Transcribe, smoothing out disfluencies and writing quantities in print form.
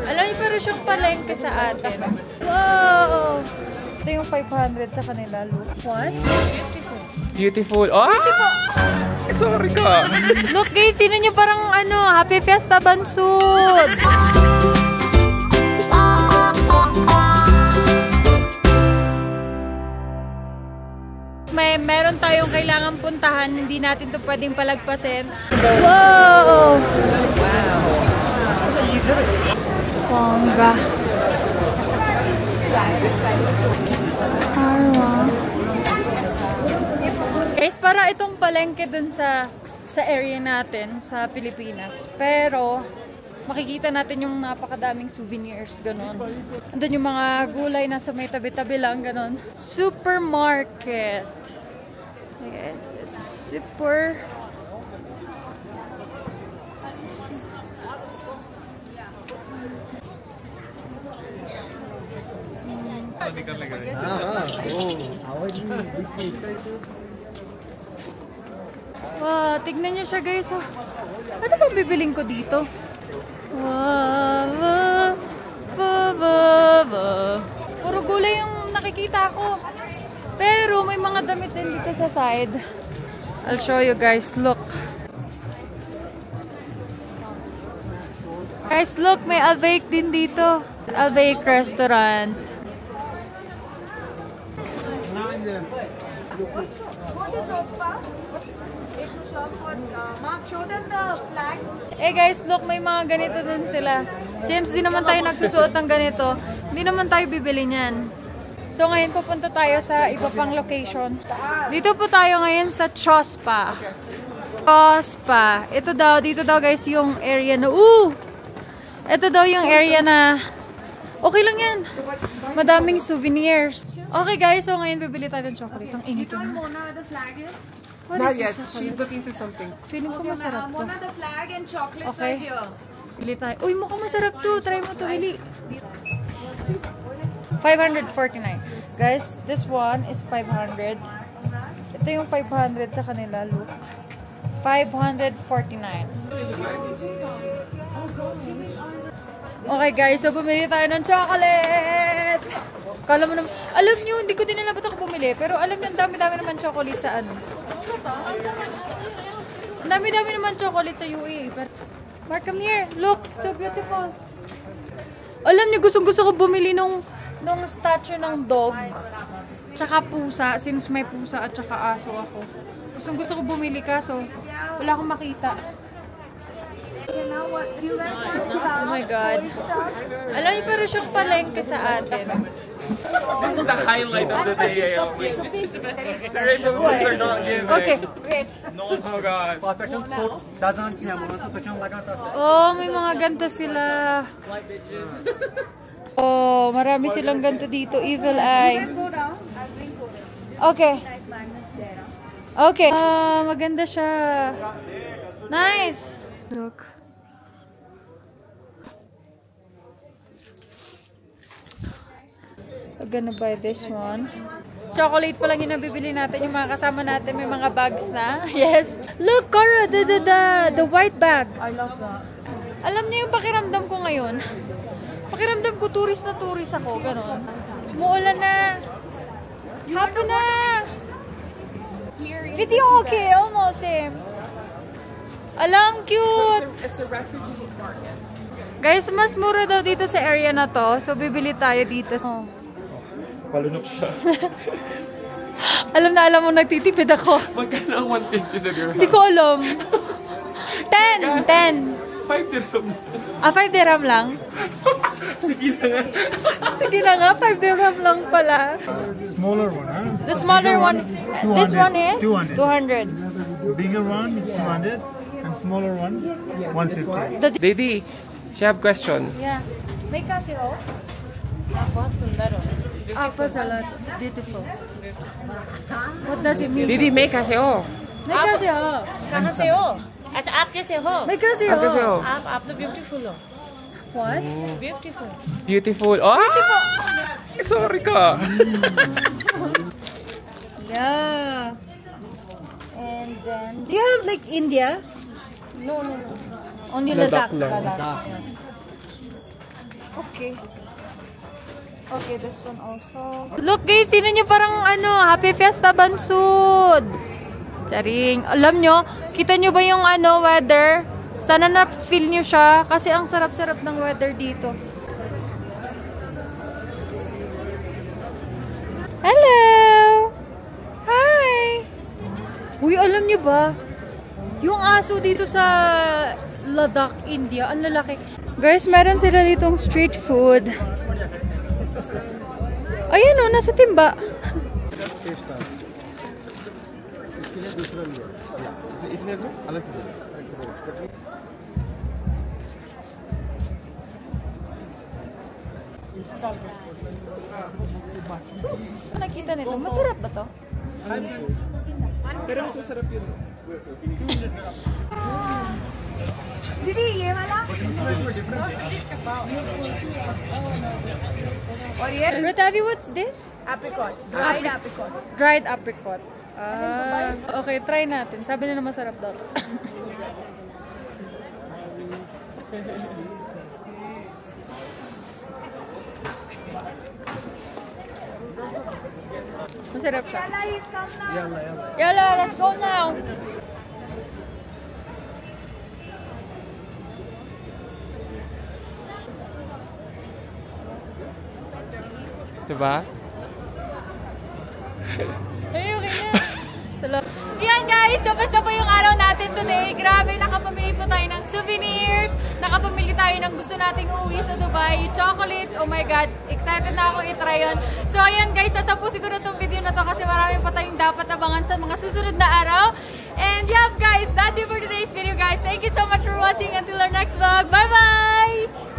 Alam niyo, pero siyang palengke sa atin. Wow! Ito yung 500 sa kanila. Look. What? Beautiful. Beautiful. Oh! Beautiful. Sorry ka. Look guys, tinan niyo parang ano, Happy Fiesta Bansud. Meron tayong kailangan puntahan, hindi natin to pwedeng palagpasin. Wow! Bongga. Guys, para itong palengke dun sa area natin, sa Pilipinas. Pero, makikita natin yung napakadaming souvenirs, ganon. Andun yung mga gulay na sa may tabi-tabi lang, ganon. Supermarket. Yes, it's super... Wow, tignan niyo siya guys. Oh. Ano bang bibiling ko dito? Wow, puro gulay yung nakikita ko. Pero may mga damit din dito sa side. I'll show you guys. Look. Guys, look. May Albake din dito. Albake restaurant. Eh guys, look, may mga ganito dun sila. Since di naman tayo nagsusuot ng ganito, hindi naman tayo bibili niyan. So ngayon pupunta tayo sa iba pang location. Dito po tayo ngayon sa Chospa. Chospa. Ito daw, dito daw guys yung area na, ito daw yung area na, okay lang yan. Madaming souvenirs. Okay guys, so ngayon bibili tayo ng chocolate. Ang init yun. Not yet. She's looking to something. Feeling ko masarap to. Mona, the flag and chocolates are here. Bili tayo. Uy, mukhang masarap to. Try mo to, Hili. 549. Guys, this one is 500. Ito yung 500 sa kanila. Look. 549. Okay guys, so bumili tayo ng chocolate! Kala mo naman, alam nyo, hindi ko din alam ba't ako bumili, pero alam nyo, ang dami-dami naman chocolate sa ano. Ang dami-dami naman chocolate sa UAE. Mark, come here. Look, so beautiful. Alam nyo, gustong-gusto ko bumili nung statue ng dog. Tsaka pusa, since may pusa at tsaka aso ako. Gustong-gusto ko bumili kaso wala akong makita. Oh my God. Alam niyo, pero siyang palengke sa atin. This is the highlight of the day. The rest of the are not giving. Okay, wait. No, oh God. Oh, may mga ganto sila. Oh, marami silang ganto dito. Evil Eye. Okay. Okay. Maganda siya. Nice. Look. I'm gonna buy this one. Chocolate pa lang yung nabibili natin. Yung mga kasama natin, may mga bags na. Yes. Look, Cora, the white bag. I love that. Alam niyo yung pakiramdam ko ngayon? Pakiramdam ko, tourist na tourist ako. Ganon. Umuulan na. Happy na. Pretty okay. Almost same. Alam, cute. It's a refugee market. Guys, mas mura daw dito sa area na to. So, bibili tayo dito. Oh. Palunok siya. Alam mo, nagtitipid ako. Magkano ang 150 sa dirham? Hindi ko alam. 10! 5 dirham. 5 dirham lang? Sige na nga. Sige na nga, 5 dirham lang pala. Smaller one, huh? The smaller one, this one is 200. 200. Bigger one is 200 and smaller one 150. Didi, she have question. Yeah. May kasi ho? Apa salat. Beautiful. What does it mean? Didi, make kasi oh. May kasi ho. कहाँ से हो? अच्छा आप कैसे हो? May kasi ho. Kasi oh. आप तो ब्यूटीफुल हो. What? Beautiful. Beautiful. Oh! Sorry ka. Yeah. And then, do you have like India? No. Only Ladakh Ladakh. lang. Ladakh. Okay. Okay, this one also. Look guys, tinan nyo parang ano, Happy Fiesta Bansud. Charing. Alam nyo, kita nyo ba yung ano, weather? Sana na-feel nyo siya kasi ang sarap-sarap ng weather dito. Hello! Hi! Uy, alam nyo ba? Yung aso dito sa Ladakh, India, ang lalaki. Guys, meron sila ditong street food. Ayan o, nasa timba. Nakita nito, masarap ba to? Pero mas masarap yun. Didi, ye mala? Ratavi, what's this? Apricot. Dried apricot. Dried apricot. Okay, try natin. Sabi nila masarap daw. Masarap siya. Yala, let's go now. Diba? Ay, okay na. Salamat. Yan guys, tapos na po yung araw natin today. Grabe, nakapamili po tayo ng souvenirs. Nakapamili tayo ng gusto nating uuwi sa Dubai. Yung chocolate, oh my God, excited na ako i-try yun. So ayan guys, tapusin ko na itong video na to kasi marami pa tayong dapat abangan sa mga susunod na araw. And yeah guys, that's it for today's video guys. Thank you so much for watching. Until our next vlog. Bye-bye!